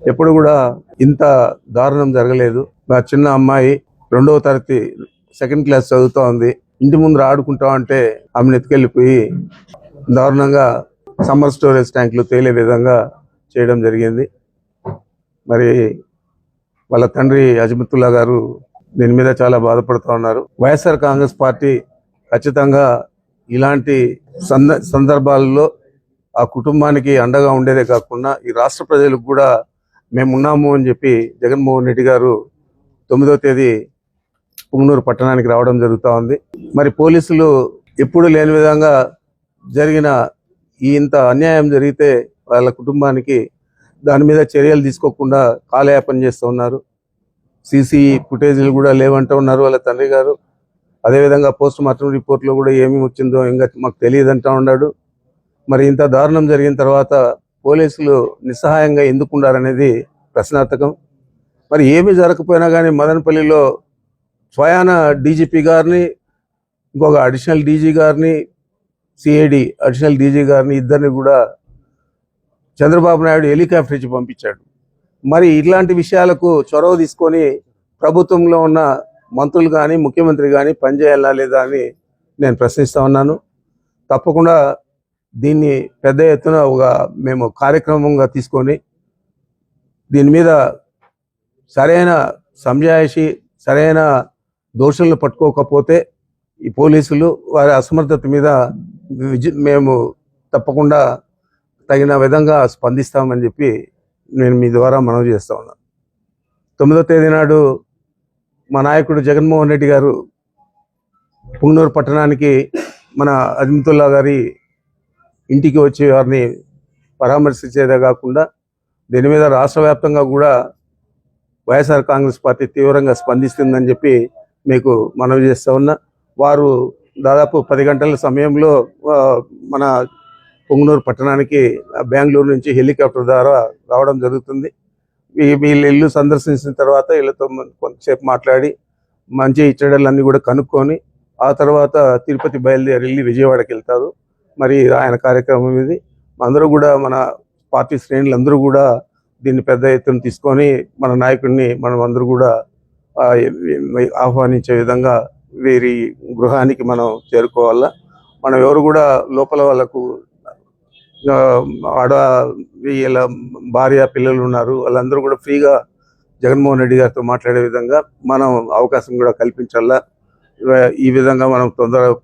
ఎప్పుడు కూడా ఇంత దారుణం జరగలేదు. నా చిన్న అమ్మాయి 2వ తరగతి సెకండ్ క్లాస్ చదువుతా ఉంది. ఇంటి ముందు ఆడుకుంటా అంటే ఆమెను ఎత్తుకెళ్ళిపోయి దారుణంగా సమ్మర్ స్టోరేజ్ ట్యాంకులు తేలే విధంగా చేయడం జరిగింది. మరి వాళ్ళ తండ్రి అజమతుల్లా గారు దీని మీద చాలా బాధపడుతూ ఉన్నారు. వైఎస్ఆర్ కాంగ్రెస్ పార్టీ ఖచ్చితంగా ఇలాంటి సందర్భాల్లో ఆ కుటుంబానికి అండగా ఉండేదే కాకుండా ఈ రాష్ట్ర ప్రజలకు కూడా మేమున్నాము అని చెప్పి జగన్మోహన్ రెడ్డి గారు 9వ తేదీ పుంగనూరు పట్టణానికి రావడం జరుగుతూ ఉంది. మరి పోలీసులు ఎప్పుడు లేని విధంగా జరిగిన ఇంత అన్యాయం జరిగితే వాళ్ళ కుటుంబానికి దాని మీద చర్యలు తీసుకోకుండా కాలయాపన చేస్తూ ఉన్నారు. సీసీ ఫుటేజీలు కూడా లేవంటూ ఉన్నారు వాళ్ళ తండ్రి గారు. అదేవిధంగా పోస్ట్ మార్టం రిపోర్ట్లో కూడా ఏమి వచ్చిందో ఇంకా మాకు తెలియదంటూ ఉన్నాడు. మరి ఇంత దారుణం జరిగిన తర్వాత పోలీసులు నిస్సహాయంగా ఎందుకున్నారనేది ప్రశ్నార్థకం. మరి ఏమీ జరగకపోయినా కానీ మదనపల్లిలో స్వయాన డీజీపీ గారిని, ఇంకొక అడిషనల్ డీజీ గారిని, సిఐడి అడిషనల్ డీజీ గారిని ఇద్దరిని కూడా చంద్రబాబు నాయుడు హెలికాప్టర్ ఇచ్చి పంపించాడు. మరి ఇట్లాంటి విషయాలకు చొరవ తీసుకొని ప్రభుత్వంలో ఉన్న మంత్రులు కానీ ముఖ్యమంత్రి కానీ పనిచేయాలా లేదా అని నేను ప్రశ్నిస్తూ ఉన్నాను. తప్పకుండా దీన్ని పెద్ద ఎత్తున మేము కార్యక్రమంగా తీసుకొని దీని మీద సరైన సంజాయిషి, సరైన దోషులను పట్టుకోకపోతే ఈ పోలీసులు వారి అసమర్థత మీద మేము తప్పకుండా తగిన విధంగా స్పందిస్తామని చెప్పి నేను మీ ద్వారా మనవి చేస్తా ఉన్నాను. 9వ తేదీ నాడు మా నాయకుడు జగన్మోహన్ రెడ్డి గారు పుంగనూరు పట్టణానికి మన అజమతుల్లా గారి ఇంటికి వచ్చి వారిని పరామర్శించేదే కాకుండా దీని మీద రాష్ట్ర వ్యాప్తంగా కూడా వైఎస్ఆర్ కాంగ్రెస్ పార్టీ తీవ్రంగా స్పందిస్తుందని చెప్పి మీకు మనవి చేస్తూ ఉన్నా. వారు దాదాపు 10 గంటల సమయంలో మన పుంగనూరు పట్టణానికి బెంగళూరు నుంచి హెలికాప్టర్ ద్వారా రావడం జరుగుతుంది. వీళ్ళ ఇల్లు సందర్శించిన తర్వాత వీళ్ళతో కొంతసేపు మాట్లాడి మంచి చెడ్డలన్నీ కూడా కనుక్కొని ఆ తర్వాత తిరుపతి బయలుదేరి వెళ్ళి విజయవాడకి వెళ్తారు. మరి ఆయన కార్యక్రమం ఇది. అందరూ కూడా మన పార్టీ శ్రేణులందరూ కూడా దీన్ని పెద్ద ఎత్తున తీసుకొని మన నాయకుడిని మనం అందరూ కూడా ఆహ్వానించే విధంగా వీరి గృహానికి మనం చేరుకోవాలా. మనం ఎవరు కూడా లోపల వాళ్ళకు వీళ్ళ భార్య పిల్లలు ఉన్నారు, వాళ్ళందరూ కూడా ఫ్రీగా జగన్మోహన్ రెడ్డి గారితో మాట్లాడే విధంగా మనం అవకాశం కూడా కల్పించాలా. ఈ విధంగా మనం తొందరగా